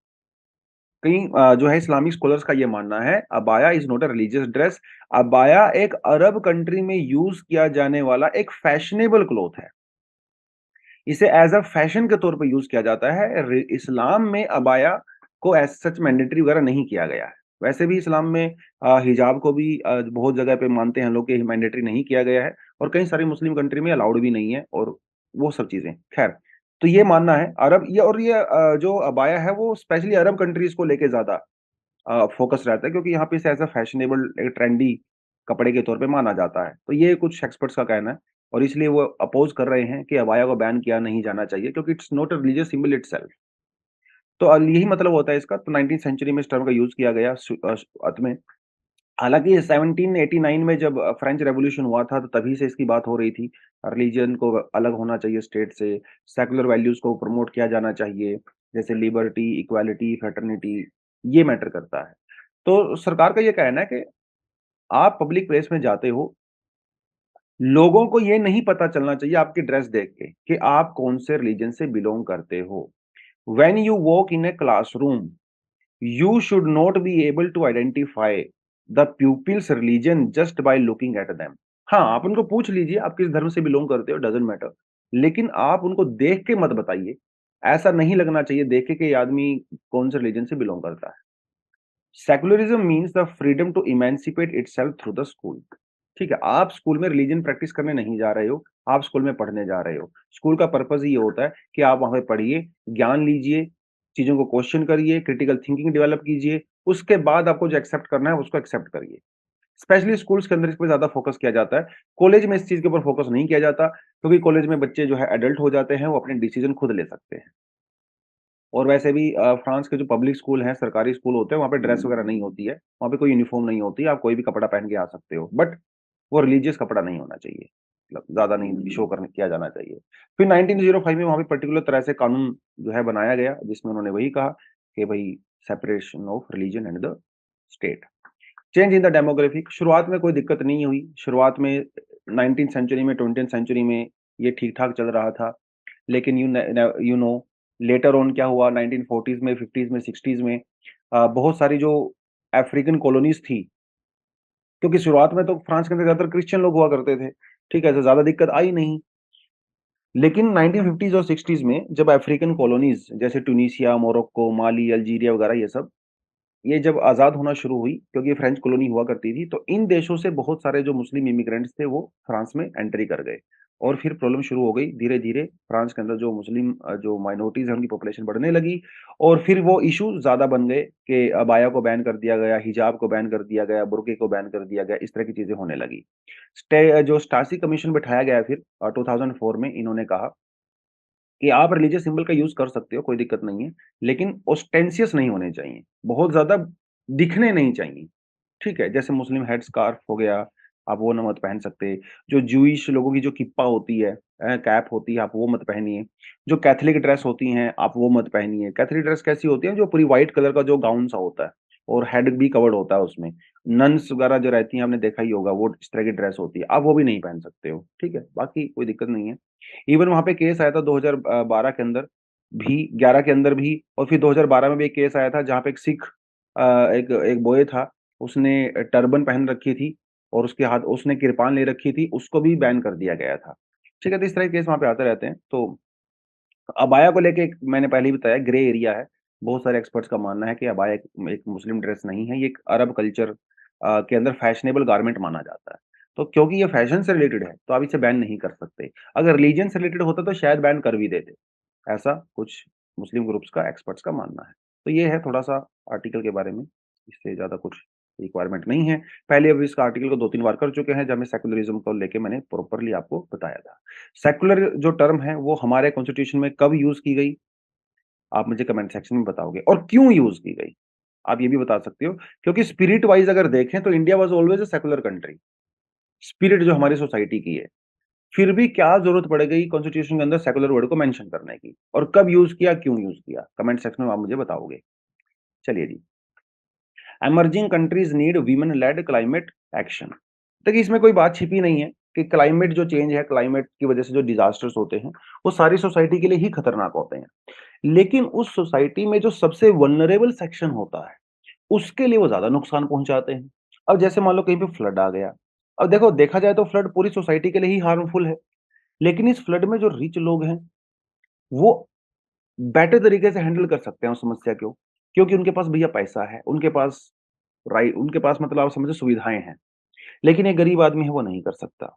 कई जो है इस्लामिक स्कॉलर्स का ये मानना है, abaya is not a religious dress. Abaya एक अरब कंट्री में यूज़ किया जाने वाला एक फैशनेबल क्लॉथ है। इसे एज़ अ फैशन के तौर पे यूज़ किया जाता है। इस्लाम में अबाया को एज़ सच मैंडेटरी वगैरह नहीं किया गया है। वैसे भी इस्लाम में हिजाब को भी बहुत जगह पे मानते हैं लोग कि मैंडेटरी नहीं किया गया है, और कई सारी मुस्लिम कंट्री में अलाउड भी नहीं है, और वो सब चीज़ें। ख़ैर, तो ये मानना है अरब ये, और ये जो अबाया है वो स्पेशली अरब कंट्रीज़ को लेके ज़्यादा फ़ोकस रहता है, क्योंकि यहाँ पे इसे एज़ अ फैशनेबल एक ट्रेंडी कपड़े के तौर पे माना जाता है। तो ये कुछ एक्सपर्ट्स का कहना है। और इसलिए वो अपोज कर रहे हैं कि अबाया को बैन किया नहीं जाना चाहिए क्योंकि it's not a religious symbol itself. तो यही मतलब होता है इसका। तो 19th सेंचुरी में इस टर्म का यूज़ किया गया शुरुआत में। हालाँकि 1789 में जब फ्रेंच रेवोल्यूशन हुआ था, तो तभी से इसकी बात हो रही थी। रिलीजन को अलग होना चाहिए स्टेट से, सेक्युलर वैल्यूज़ को प्रमोट किया जाना चाहिए, जैसे लिबर्टी, इक्वालिटी, फ्रेटर्निटी, ये मैटर करता है। तो सरकार का ये कहना है कि आप पब्लिक प्लेस में जाते हो, लोगों को ये नहीं पता चलना चाहिए आपकी ड्रेस देख के कि आप कौन से रिलीजन से बिलॉन्ग करते हो। When you walk in a classroom, you should not be able to identify the pupil's religion just by looking at them। हाँ, आप उनको पूछ लीजिए आप किस धर्म से बिलोंग करते हो, डज़न्ट मैटर। लेकिन आप उनको देख के मत बताइए। ऐसा नहीं लगना चाहिए देख के कि ये आदमी कौन से रिलीजन से बिलोंग करता है। Secularism means the freedom to emancipate itself through the school. ठीक है, आप स्कूल में रिलीजन प्रैक्टिस करने नहीं जा रहे हो, आप स्कूल में पढ़ने जा रहे हो। स्कूल का पर्पज़ ही ये होता है कि आप वहाँ पे पढ़िए, ज्ञान लीजिए, चीज़ों को क्वेश्चन करिए, क्रिटिकल थिंकिंग डेवलप कीजिए, उसके बाद आपको जो एक्सेप्ट करना है, उसको एक्सेप्ट करिए। स्पेशली स्कूल्स के अंदर इस पे ज़्यादा फोकस किया जाता है। कॉलेज में इस चीज़ के ऊपर फोकस नहीं किया जाता, क्योंकि कॉलेज में बच्चे जो है एडल्ट हो जाते हैं, वो अपने डिसीज़न खुद ले सकते हैं। और वैसे भी फ्रांस के जो पब्लिक स्कूल हैं, सरकारी स्कूल होते हैं, वहाँ पे ड्रेस वगैरह नहीं होती है, वहाँ पे कोई यूनिफ़ॉर्म नहीं होती है, आप कोई भी कपड़ा पहन के आ सकते हो। बट वो रिलीजियस कपड़ा नहीं होना चाहिए, मतलब ज़्यादा नहीं शो करने किया जाना चाहिए। फिर 1905 में वहाँ पे पर्टिकुलर तरह से कानून जो है बनाया गया, जिसमें उन्होंने वही कहा कि भई separation of religion and the state. Change in the demographic, शुरुआत में कोई दिक्कत नहीं हुई। शुरुआत में 19th सेंचुरी में, 20th सेंचुरी में ये ठीक-ठाक चल रहा था। लेकिन यू नो लेटर ऑन क्या हुआ 1940s में, 50s में, 60s में बहुत सारी जो अफ्रीकन कॉलोनीज़ थी, क्योंकि शुरुआत में तो फ्रांस के अंदर ज़्यादातर क्रिश्चियन लोग हुआ करते थे, ठीक है? तो ज़्यादा दिक्कत आई नहीं। लेकिन 1950s और 60s में जब अफ्रीकन कॉलोनीज़ जैसे ट्यूनीशिया, मोरक्को, माली, अल्जीरिया वगैरह ये सब, ये जब आज़ाद होना शुरू हुई, क्योंकि ये फ्रेंच कॉलोनी हुआ करती थी, तो इन देशों से बहुत सारे जो मुस्लिम इमिग्रेंट्स थे, वो फ्रांस में एंट्री कर गए और फिर प्रॉब्लम शुरू हो गई। धीरे-धीरे फ्रांस के अंदर जो मुस्लिम जो माइनॉरिटीज़ हैं, उनकी पॉपुलेशन बढ़ने लगी और फिर वो इश्यू ज़्यादा बन गए कि अबाया को बैन कर दिया गया, हिजाब को बैन कर दिया गया, बुर्के को बैन कर दिया गया, इस तरह की चीज़ें होने लगी। जो स्टासी कमीशन बिठाया गया फिर 2004 में, इन्होंने कहा कि आप रिलीजियस सिंबल का यूज़ कर सकते हो, कोई दिक्कत नहीं है, लेकिन ऑस्टेंशियस नहीं होने चाहिए, बहुत ज़्यादा दिखने नहीं चाहिए, ठीक है? जैसे मुस्लिम हेड स्कार्फ हो गया, आप वो ना मत पहन सकते। जो ज्यूइश लोगों की जो किप्पा होती है कैप होती है, आप वो मत पहनिए। जो कैथोलिक ड्रेस होती हैं, आप वो मत पहनिए। कैथोलिक ड्रेस कैसी होती है, जो पूरी व्हाइट कलर का जो गाउन सा होता है और हेड भी कवर्ड होता है उसमें। नन्स वगैरह जो रहती हैं, आपने देखा ही होगा, वो इस तरह की ड्रेस होती है, आप वो भी नहीं पहन सकते हो, ठीक है? बाकी कोई दिक्कत नहीं है। इवन वहाँ पे केस आया था 2012 के अंदर भी, 11 के अंदर भी, और फिर 2012 में भी एक केस आया था जहाँ पे एक सिख एक एक बॉय था, उसने टर्बन पहन रखी थी और उसके हाथ उसने कृपान ले रखी थी, उसको भी बैन कर दिया गया था। ठीक है? तो इस तरह के केस वहाँ पे आते रहते हैं। तो अबाया को लेके एक मैंने पहले ही बताया, ग्रे एरिया है। बहुत सारे एक्सपर्ट्स का मानना है कि अबाया एक मुस्लिम ड्रेस नहीं है, ये एक अरब कल्चर के अंदर फैशनेबल गारमेंट माना जाता है। तो क्योंकि ये फैशन से रिलेटेड है, तो आप इसे बैन नहीं कर सकते। अगर रिलीजन से रिलेटेड होता तो शायद बैन कर भी देते। ऐसा कुछ मुस्लिम ग्रुप्स का, एक्सपर्ट्स का मानना है। तो ये है थोड़ा-सा आर्टिकल के बारे में, इससे ज़्यादा कुछ रिक्वायरमेंट नहीं है। पहले अब इस आर्टिकल को 2-3 बार कर चुके हैं, जब मैं सेक्युलरिज़्म को लेके मैंने प्रॉपर्ली आपको बताया था। सेक्युलर जो टर्म है, वो हमारे कॉन्स्टिट्यूशन में कब यूज़ की गई? आप मुझे कमेंट सेक्शन में बताओगे, और क्यों यूज़ की गई? आप ये भी बता सकते हो, क्योंकि स्पिरिट वाइज़ अगर देखें तो India was always a secular country. Spirit जो हमारी सोसाइटी की है। फिर भी क्या ज़रूरत पड़ गई कॉन्स्टिट्यूशन के अंदर सेक्युलर वर्ड को मेंशन करने की? और कब यूज़ किया, क्यों यूज़ किया? कमेंट सेक्शन में आप मुझे बताओगे। चलिए जी। Emerging countries need women led climate action. देखिए, इसमें कोई बात छिपी नहीं है कि क्लाइमेट जो चेंज है, क्लाइमेट की वजह से जो डिज़ास्टर्स होते हैं, वो सारी सोसाइटी के लिए ही खतरनाक होते हैं। लेकिन उस सोसाइटी में जो सबसे वल्नरेबल सेक्शन होता है, उसके लिए वो ज़्यादा नुकसान पहुँचाते हैं। अब जैसे मान लो कहीं पे फ्लड आ गया। अब देखो, देखा जाए तो फ्लड पूरी सोसाइटी के लिए ही हार्मफुल है। लेकिन इस फ्लड में जो रिच लोग हैं, वो बेटर तरीके से हैंडल कर सकते हैं उस समस्या को, क्योंकि उनके पास भैया पैसा है, उनके पास मतलब आप समझो सुविधाएँ हैं। लेकिन एक गरीब आदमी है, वो नहीं कर सकता।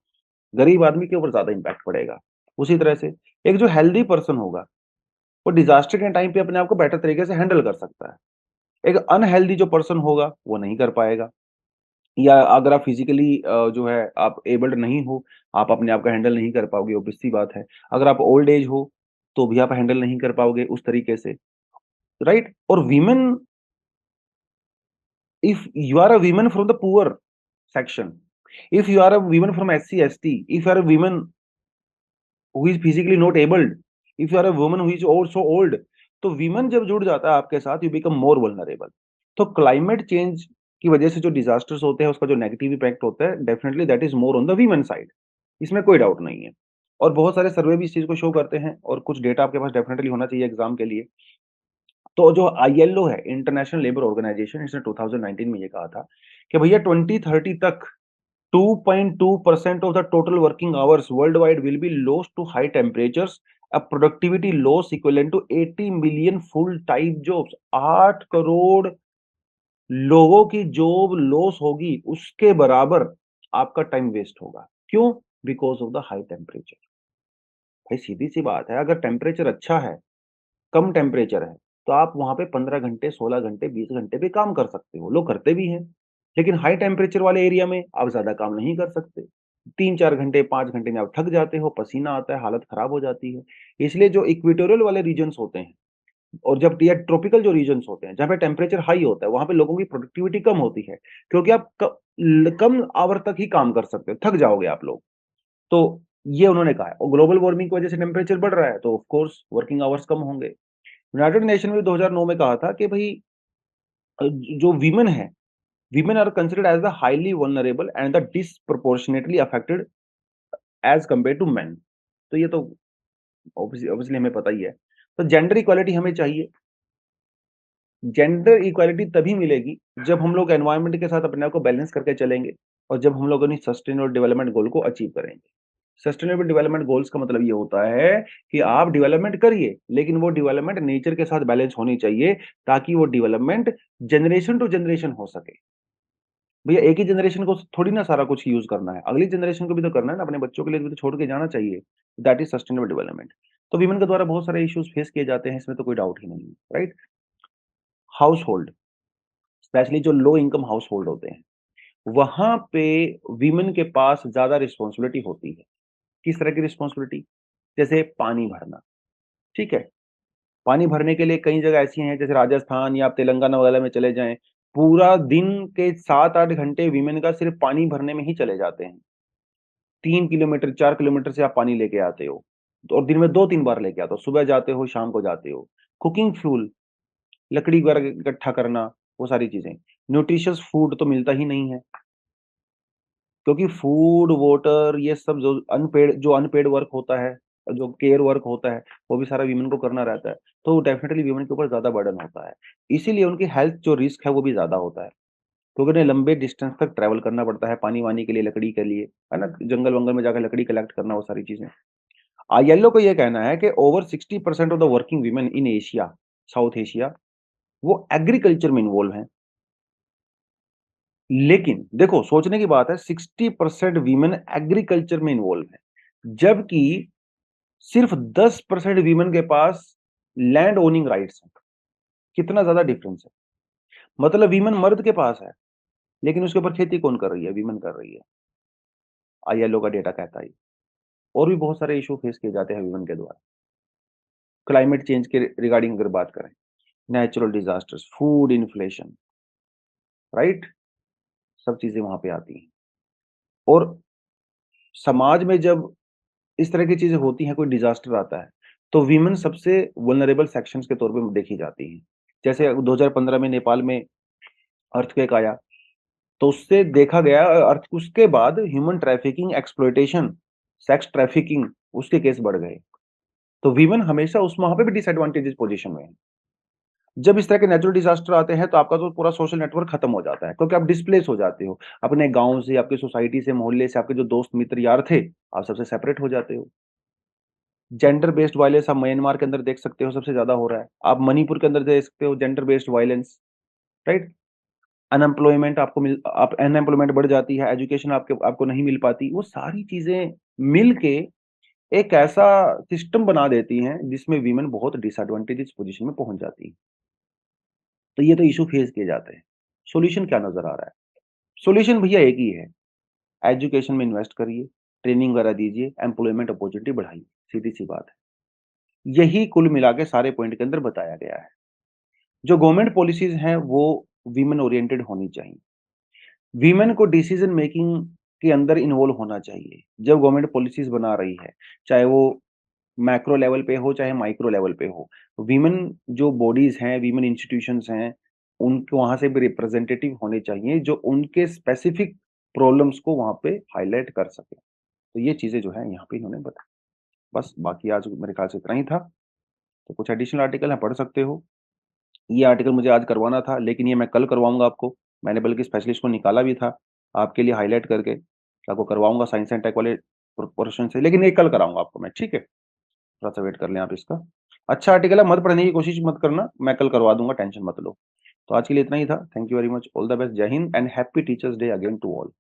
गरीब आदमी के ऊपर ज़्यादा इम्पैक्ट पड़ेगा। उसी तरह से एक जो हेल्दी पर्सन होगा, वो डिज़ास्टर के टाइम पे अपने आप को बेटर तरीके से हैंडल कर सकता है। एक अनहेल्दी जो पर्सन होगा, वो नहीं कर पाएगा। या अगर आप फिज़िकली जो है आप एबल्ड नहीं हो, आप अपने आप को हैंडल नहीं कर पाओगे, ऑब्वियस सी बात है। अगर आप ओल्ड एज हो, तो भी आप हैंडल नहीं कर पाओगे उस तरीके से, राइट? और women, if you are a woman from the poor section, if you are a woman from SC ST, if you are a woman who is physically not able, if you are a woman who is also old, तो women जब जुड़ जाता है आपके साथ, you become more vulnerable. तो climate change की वजह से जो डिजास्टर्स होते हैं, उसका जो नेगेटिव इफेक्ट होता है, definitely that is more on the women side, इसमें कोई डाउट नहीं है। और बहुत सारे सर्वे भी इस चीज को शो करते हैं, और कुछ डेटा आपके पास डेफिनेटली होना चाहिए एग्जाम के लिए। तो जो आईएलओ है, इंटरनेशनल लेबर ऑर्गेनाइजेशन, इसने 2019 में ये कहा था कि भैया 2030 तक 2.2% of the total working hours worldwide will be lost to high temperatures, a productivity loss equivalent to 80 million full-time jobs। 8 crore लोगों की जॉब लॉस होगी, उसके बराबर आपका टाइम वेस्ट होगा। क्यों? Because of the high temperature. भाई सीधी सी बात है, अगर टेम्परेचर अच्छा है, कम टेम्परेचर है, तो आप वहां पे 15 घंटे, 16 घंटे, 20 घंटे भी काम कर सकते हो, लोग करते भी हैं। लेकिन हाई टेम्परेचर वाले एरिया में आप ज्यादा काम नहीं कर सकते। 3-4 घंटे, 5 घंटे में आप थक जाते हो, पसीना आता है, हालत खराब हो जाती है। इसलिए जो इक्वेटोरियल वाले रीजन्स होते हैं, और जब या ट्रॉपिकल जो रीजन्स होते हैं, जहाँ पे टेम्परेचर हाई होता है, वहां पे लोगों की प्रोडक्टिविटी कम होती है, क्योंकि आप कम आवर तक ही काम कर सकते हो, थक जाओगे आप लोग। तो ये उन्होंने कहा है। और ग्लोबल वार्मिंग की वजह से टेम्परेचर बढ़ रहा है, तो ऑफ कोर्स वर्किंग आवर्स कम होंगे। यूनाइटेड नेशन में 2009 में कहा था कि भाई जो वीमेन है, women are considered as the highly vulnerable and the disproportionately affected as compare to men. तो ये तो ऑब्वियसली हमें पता ही है। तो जेंडर इक्वालिटी हमें चाहिए। जेंडर इक्वालिटी तभी मिलेगी जब हम लोग एनवायरनमेंट के साथ अपने आप को बैलेंस करके चलेंगे, और जब हम लोग अपनी सस्टेनेबल डेवलपमेंट गोल को अचीव करेंगे। सस्टेनेबल डेवलपमेंट गोल्स का मतलब ये होता है कि आप डेवलपमेंट करिए, लेकिन वो डेवलपमेंट नेचर के साथ बैलेंस होनी चाहिए, ताकि वो डेवलपमेंट जनरेशन टू जनरेशन हो सके। भैया एक ही जनरेशन को थोड़ी ना सारा कुछ यूज करना है, अगली जनरेशन को भी तो करना है ना, अपने बच्चों के लिए भी तो छोड़ के जाना चाहिए। That is sustainable development. तो विमेन के द्वारा बहुत सारे इश्यूज फेस किए जाते हैं, इसमें तो कोई डाउट ही नहीं है, राइट? हाउस होल्ड, स्पेशली जो लो इनकम हाउस होल्ड होते हैं, वहां पे विमेन के पास ज्यादा रिस्पॉन्सिबिलिटी होती है। किस तरह की रिस्पॉन्सिबिलिटी? जैसे पानी भरना, ठीक है? पानी भरने के लिए कई जगह ऐसी हैं, जैसे राजस्थान या आप तेलंगाना वगैरह में चले जाएं, पूरा दिन के 7-8 घंटे वीमेन का सिर्फ पानी भरने में ही चले जाते हैं। 3 किलोमीटर, 4 किलोमीटर से आप पानी लेके आते हो, और दिन में 2-3 बार लेके आते हो, सुबह जाते हो, शाम को जाते हो। कुकिंग फ्यूल, लकड़ी वगैरह इकट्ठा करना, वो सारी चीजें। न्यूट्रिशियस फूड तो मिलता ही नहीं है, क्योंकि फूड, वाटर, ये सब जो अनपेड वर्क होता है, जो केयर वर्क होता है, वो भी सारा वीमेन को करना रहता है। तो डेफिनेटली वीमेन के ऊपर ज्यादा बर्डन होता है। इसीलिए उनकी हेल्थ जो रिस्क है वो भी ज्यादा होता है, क्योंकि उन्हें लंबे डिस्टेंस तक ट्रैवल करना पड़ता है पानी वानी के लिए, लकड़ी के लिए, है ना? जंगल वंगल में जाकर लकड़ी कलेक्ट करना, वो सारी चीजें। आईएलओ को यह कहना है कि over 60% of the working women in Asia, south Asia, वो एग्रीकल्चर में इन्वॉल्व हैं। लेकिन देखो, सोचने की बात है, 60% वीमेन एग्रीकल्चर में इन्वॉल्व है, जबकि सिर्फ 10% वीमेन के पास लैंड ओनिंग राइट्स हैं। कितना ज्यादा डिफरेंस है! मतलब वीमेन मर्द के पास है, लेकिन उसके ऊपर खेती कौन कर रही है? वीमेन कर रही है। आईएलओ का डेटा कहता है। और भी बहुत सारे इशू फेस किए जाते हैं वीमेन के द्वारा। क्लाइमेट चेंज के रिगार्डिंग अगर बात करें, natural disasters, food inflation, right, सब चीजें वहां पे आती हैं। और समाज में जब इस तरह की चीजें होती हैं, कोई डिजास्टर आता है, तो वीमेन सबसे वल्नरेबल सेक्शंस के तौर पे देखी जाती हैं। जैसे 2015 में नेपाल में अर्थक्वेक आया, तो उससे देखा गया, अर्थ उसके बाद human trafficking, exploitation, sex trafficking, उसके केस बढ़ गए। तो वीमेन हमेशा उस वहां पे भी डिसएडवांटेजेस पोजीशन में है। जब इस तरह के नेचुरल डिजास्टर आते हैं, तो आपका तो पूरा सोशल नेटवर्क खत्म हो जाता है, क्योंकि आप डिस्प्लेस हो जाते हो अपने गांव से, आपकी सोसाइटी से, मोहल्ले से, आपके जो दोस्त मित्र यार थे, आप सबसे सेपरेट हो जाते हो। जेंडर बेस्ड वायलेंस आप म्यांमार के अंदर देख सकते हो, सबसे ज्यादा हो रहा है। आप मणिपुर के अंदर देख सकते हो gender based violence, right? Unemployment आप अनएम्प्लॉयमेंट बढ़ जाती है, एजुकेशन आपको नहीं मिल पाती। वो सारी चीजें मिल के एक ऐसा सिस्टम बना देती हैं, जिसमें वीमेन बहुत डिसएडवांटेजेस पोजीशन में पहुंच जाती है। तो ये तो इशू फेस किए जाते हैं। सॉल्यूशन क्या नजर आ रहा है? सॉल्यूशन भैया एक ही है, एजुकेशन में इन्वेस्ट करिए, ट्रेनिंग वगैरह दीजिए, एम्प्लॉयमेंट अपॉर्चुनिटी बढ़ाइए, सीधी-सी बात है। यही कुल मिला के सारे पॉइंट के अंदर बताया गया है। जो गवर्नमेंट पॉलिसीज़ हैं वो वीमेन ओरिएंटेड होनी चाहिए। वीमेन को डिसीज़न मेकिंग के अंदर इन्वॉल्व होना चाहिए। जब गवर्नमेंट पॉलिसीज़ बना रही है, चाहे वो मैक्रो लेवल पे हो, चाहे माइक्रो लेवल पे हो। वीमेन जो बॉडीज़ हैं, वीमेन इंस्टीट्यूशंस हैं, उनको वहाँ से भी रिप्रेजेंटेटिव होने चाहिए, जो उनके स्पेसिफिक प्रॉब्लम्स को वहाँ पे हाइलाइट कर सकें। तो ये चीज़ें जो हैं यहाँ पे इन्होंने बताई। बस बाकी आज मेरे ख्याल से इतना ही था। तो कुछ एडिशनल आर्टिकल हैं, पढ़ सकते हो। ये आर्टिकल मुझे आज करवाना था, लेकिन ये मैं कल करवाऊँगा आपको। मैंने बल्कि स्पेशलिस्ट को निकाला भी था, आपके लिए हाइलाइट करके, आपको करवाऊँगा साइंस एंड टेक वाले पोर्शन से, लेकिन ये कल कराऊँगा आपको मैं, ठीक है? थोड़ा-सा वेट कर लें आप इसका। अच्छा आर्टिकल है, मत पढ़ने की कोशिश मत करना, मैं कल करवा दूँगा, टेंशन मत लो। तो आज के लिए इतना ही था। Thank you very much, all the best, जय हिंद and happy teachers day again to all.